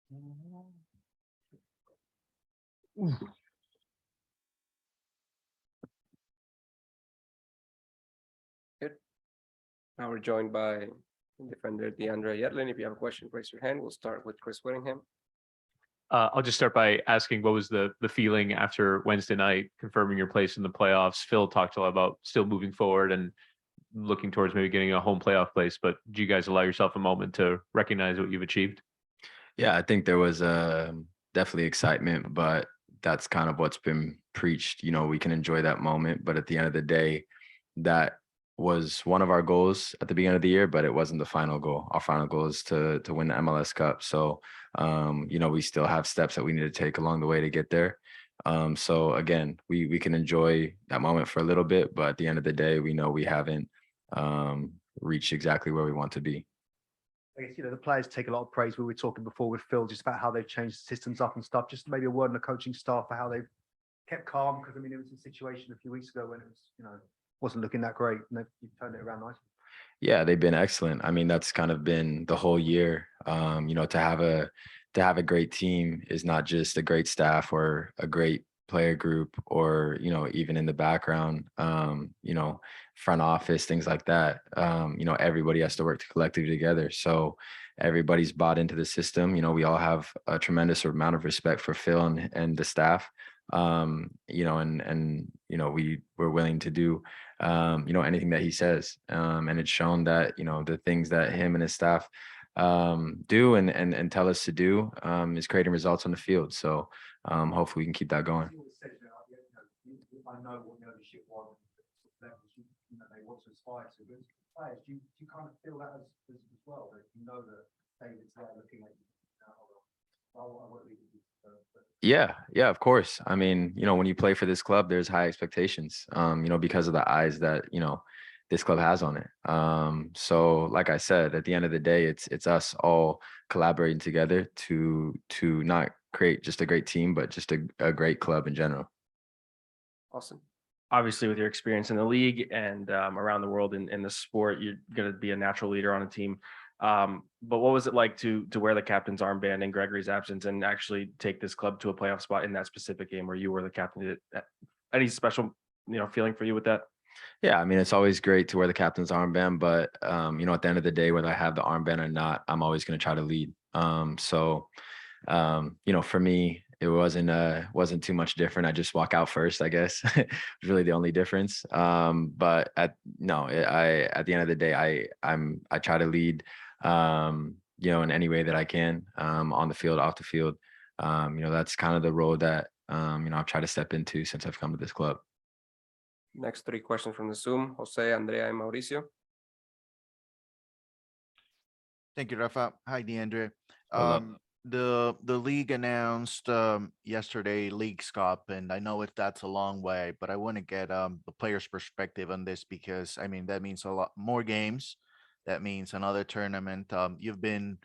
Good. Now we're joined by defender DeAndre Yedlin. If you have a question, raise your hand. We'll start with Chris Whittingham. I'll just start by asking, what was the feeling after Wednesday night, confirming your place in the playoffs? Phil talked a lot about still moving forward and looking towards maybe getting a home playoff place, but do you guys allow yourself a moment to recognize what you've achieved? Yeah, I think there was definitely excitement, but that's kind of what's been preached. We can enjoy that moment, but at the end of the day, that was one of our goals at the beginning of the year, but it wasn't the final goal. Our final goal is to win the MLS Cup. So, we still have steps that we need to take along the way to get there. So again, we can enjoy that moment for a little bit, but at the end of the day, we know we haven't reached exactly where we want to be. I guess, the players take a lot of praise. We were talking before with Phil just about how they've changed systems up and stuff. Just maybe a word on the coaching staff for how they've kept calm, because it was a situation a few weeks ago when it was, wasn't looking that great, and you've turned it around nicely. Yeah, they've been excellent. I mean, that's kind of been the whole year. To have a great team is not just a great staff or a great player group, or even in the background, front office, things like that. Everybody has to work collectively together. So everybody's bought into the system. We all have a tremendous amount of respect for Phil and the staff. We're willing to do anything that he says. And it's shown that, the things that him and his staff do and tell us to do is creating results on the field. So hopefully we can keep that going. I know what the ownership was, they want to aspire to. But players, do you kind of feel that as well? That that David's there looking at you. Yeah, of course. I mean, when you play for this club, there's high expectations, because of the eyes that, this club has on it. So like I said, at the end of the day, it's us all collaborating together to not create just a great team, but just a great club in general. Awesome. Obviously, with your experience in the league and around the world in the sport, you're going to be a natural leader on a team. But what was it like to wear the captain's armband in Gregory's absence and actually take this club to a playoff spot in that specific game where you were the captain? Any special, feeling for you with that? Yeah, I mean, it's always great to wear the captain's armband, but at the end of the day, whether I have the armband or not, I'm always going to try to lead. For me, it wasn't too much different. I just walk out first, I guess. It's really the only difference. But at the end of the day, I try to lead, in any way that I can, on the field, off the field. That's kind of the role that, I've tried to step into since I've come to this club. Next 3 questions from the Zoom: Jose, Andrea, and Mauricio. Thank you, Rafa. Hi, DeAndre. Hello. The league announced yesterday Leagues Cup, and I know that's a long way, but I want to get the player's perspective on this, because I mean that means a lot more games. That means another tournament. You've been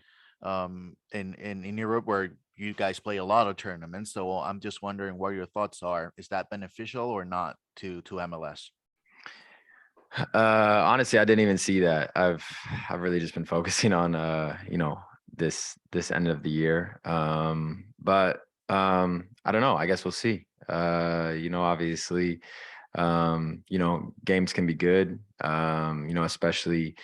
in Europe where you guys play a lot of tournaments, so I'm just wondering what your thoughts are. Is that beneficial or not to MLS? Honestly, I didn't even see that. I've really just been focusing on this end of the year. But I don't know. I guess we'll see. Obviously, games can be good. Especially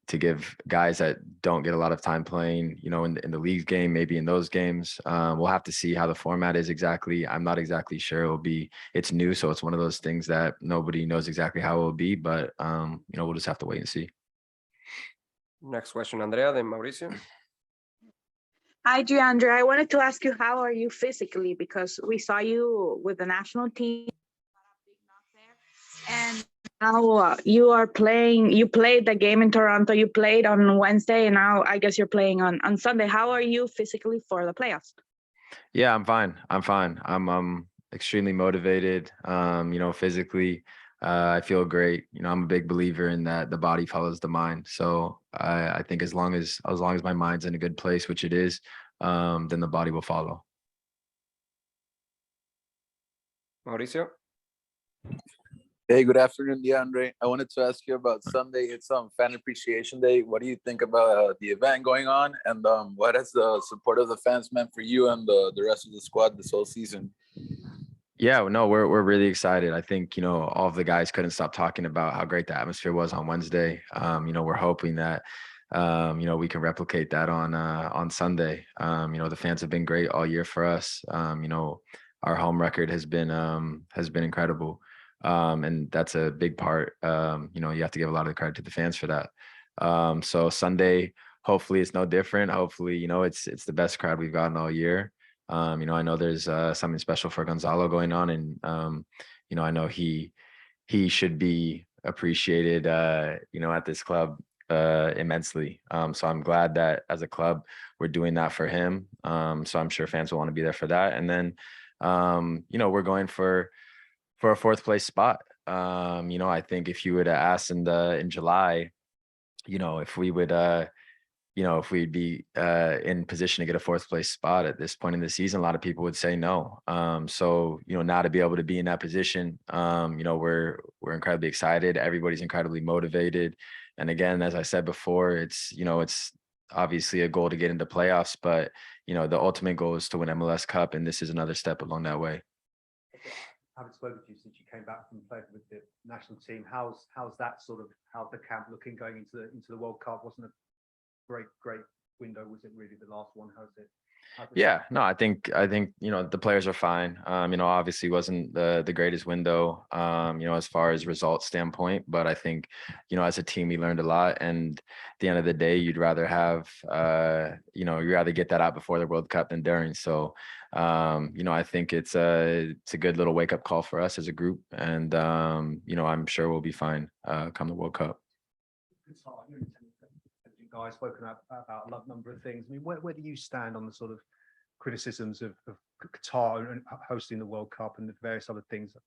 to give guys that don't get a lot of time playing, in the league game, maybe in those games. We'll have to see how the format is exactly. I'm not exactly sure. It's new, so it's one of those things that nobody knows exactly how it will be, but we'll just have to wait and see. Next question, Andrea, then Mauricio. Hi, DeAndre. I wanted to ask you, how are you physically? Because we saw you with the national team, and now you are playing. You played the game in Toronto. You played on Wednesday, and now I guess you're playing on Sunday. How are you physically for the playoffs? Yeah, I'm fine. I'm extremely motivated. Physically, I feel great. I'm a big believer in that the body follows the mind. So I think as long as my mind's in a good place, which it is, then the body will follow. Mauricio. Hey, good afternoon, DeAndre. I wanted to ask you about Sunday. It's Fan Appreciation Day. What do you think about the event going on, and what has the support of the fans meant for you and the rest of the squad this whole season? Yeah, no, we're really excited. I think, all of the guys couldn't stop talking about how great the atmosphere was on Wednesday. We're hoping that we can replicate that on Sunday. The fans have been great all year for us. Our home record has been incredible. And that's a big part. You have to give a lot of credit to the fans for that. So Sunday, hopefully it's no different. Hopefully, it's the best crowd we've gotten all year. I know there's something special for Gonzalo going on, and I know he should be appreciated, at this club immensely. So I'm glad that as a club we're doing that for him. So I'm sure fans will want to be there for that. And then, we're going for a fourth place spot. I think if you would have asked in July, if we would if we'd be in position to get a fourth place spot at this point in the season, a lot of people would say no. So, now to be able to be in that position, we're incredibly excited. Everybody's incredibly motivated. And again, as I said before, it's obviously a goal to get into playoffs, but, the ultimate goal is to win MLS Cup. And this is another step along that way. Haven't spoken to you since you came back from playing with the national team. How's that sort of, how's the camp looking going into the World Cup? Wasn't a great window, was it really the last one? How's it? Yeah, no, I think the players are fine. Obviously wasn't the greatest window, as far as results standpoint, but I think, as a team we learned a lot, and at the end of the day, you'd rather have you'd rather get that out before the World Cup than during. So I think it's a good little wake-up call for us as a group, and I'm sure we'll be fine come the World Cup. Guys spoken about a number of things. I mean, where do you stand on the sort of criticisms of Qatar and hosting the World Cup and the various other things that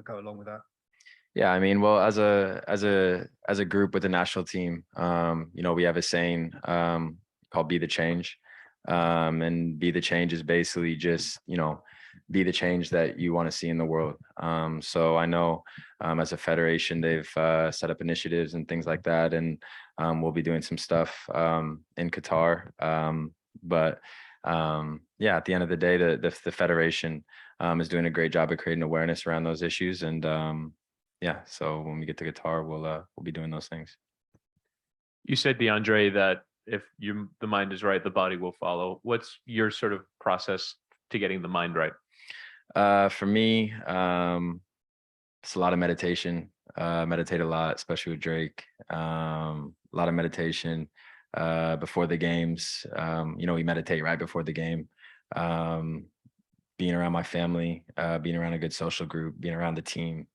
go along with that? Yeah, I mean, well, as a group with the national team, we have a saying called "Be the Change," and "Be the Change" is basically just be the change that you want to see in the world. So I know as a federation, they've set up initiatives and things like that, and we'll be doing some stuff in Qatar. But at the end of the day, the federation is doing a great job of creating awareness around those issues. And so when we get to Qatar, we'll be doing those things. You said, DeAndre, that if the mind is right, the body will follow. What's your sort of process to getting the mind right? For me, it's a lot of meditation. Meditate a lot, especially with Drake. A lot of meditation before the games. We meditate right before the game. Being around my family, being around a good social group, being around the team.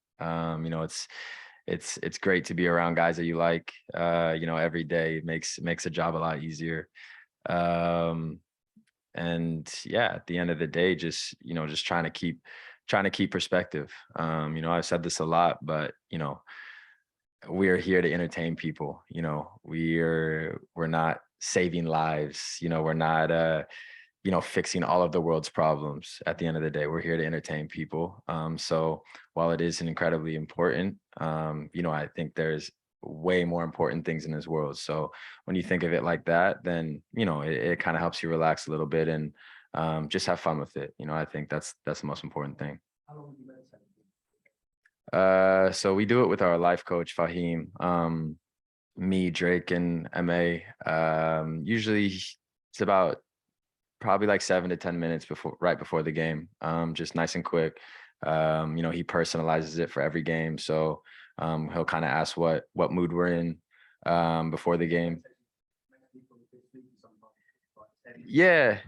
It's great to be around guys that you like. Every day makes a job a lot easier. And at the end of the day, just trying to keep perspective. I've said this a lot, but we're here to entertain people. We're not saving lives. We're not fixing all of the world's problems. At the end of the day, we're here to entertain people. So while it is incredibly important, I think there's way more important things in this world. So when you think of it like that, then it kind of helps you relax a little bit and just have fun with it. I think that's the most important thing. How long have you meditated? So we do it with our life coach Fahim, me, Drake, and MA. Usually it's about probably like 7 to 10 minutes right before the game. Just nice and quick. He personalizes it for every game. So he'll kind of ask what mood we're in before the game. Yeah.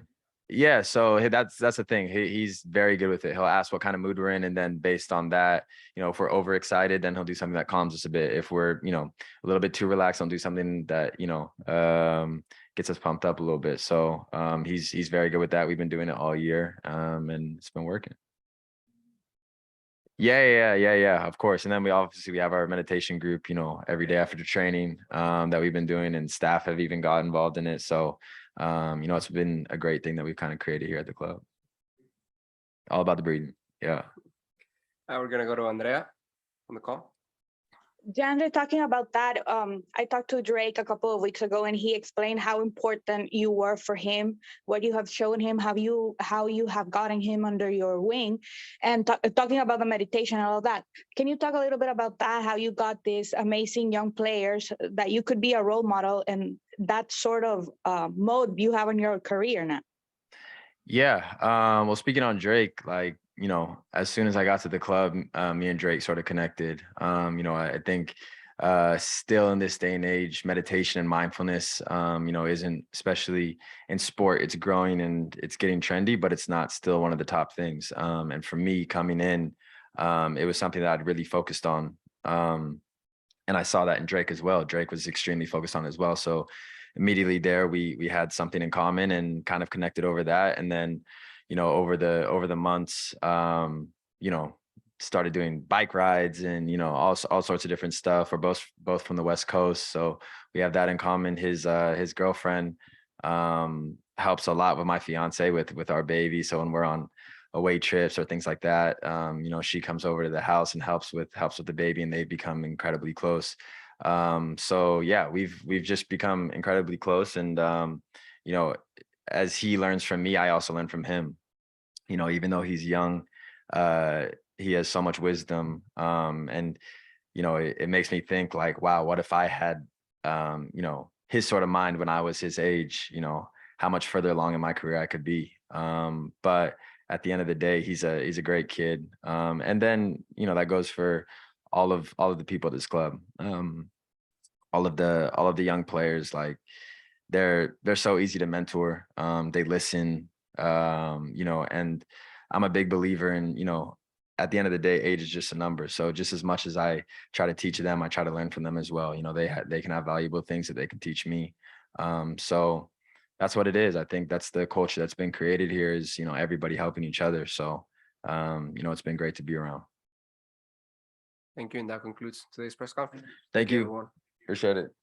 So that's the thing. He's very good with it. He'll ask what kind of mood we're in, and then based on that, if we're overexcited, then he'll do something that calms us a bit. If we're a little bit too relaxed, he'll do something that gets us pumped up a little bit. So he's very good with that. We've been doing it all year, and it's been working. Yeah, of course. And then we have our meditation group, every day after the training that we've been doing, and staff have even got involved in it. So, it's been a great thing that we've kind of created here at the club. All about the breathing. Yeah. Now we're going to go to Andrea. on the call. DeAndre, talking about that, I talked to Drake a couple of weeks ago, and he explained how important you were for him, what you have shown him, how you have gotten him under your wing, and talking about the meditation and all that. Can you talk a little bit about that? How you got these amazing young players that you could be a role model, and that sort of mode you have in your career now. Yeah. Well, speaking on Drake, like, you know, as soon as I got to the club, me and Drake sort of connected. You know, I think still in this day and age, meditation and mindfulness, you know, isn't, especially in sport, it's growing and it's getting trendy, but it's not still one of the top things. And for me coming in, it was something that I'd really focused on. And I saw that in Drake as well. Drake was extremely focused on it as well. So immediately there, we had something in common and kind of connected over that. And then, you know, over the months, you know, started doing bike rides and, you know, all sorts of different stuff. We're both from the West Coast, so we have that in common. His girlfriend helps a lot with my fiance with our baby. So when we're on away trips or things like that, you know, she comes over to the house and helps with the baby, and they become incredibly close. So yeah, we've just become incredibly close. And you know, as he learns from me, I also learn from him. You know, even though he's young, he has so much wisdom. And you know, it makes me think like, wow, what if I had you know, his sort of mind when I was his age? You know, how much further along in my career I could be. But at the end of the day, he's a great kid. And then, you know, that goes for all of the people at this club. All of the young players, like they're so easy to mentor. They listen, you know, and I'm a big believer in, you know, at the end of the day, age is just a number. So just as much as I try to teach them, I try to learn from them as well. You know, they can have valuable things that they can teach me. So that's what it is. I think that's the culture that's been created here, is, you know, everybody helping each other. So, you know, it's been great to be around. Thank you. And that concludes today's press conference. Thank you. Everyone. Appreciate it.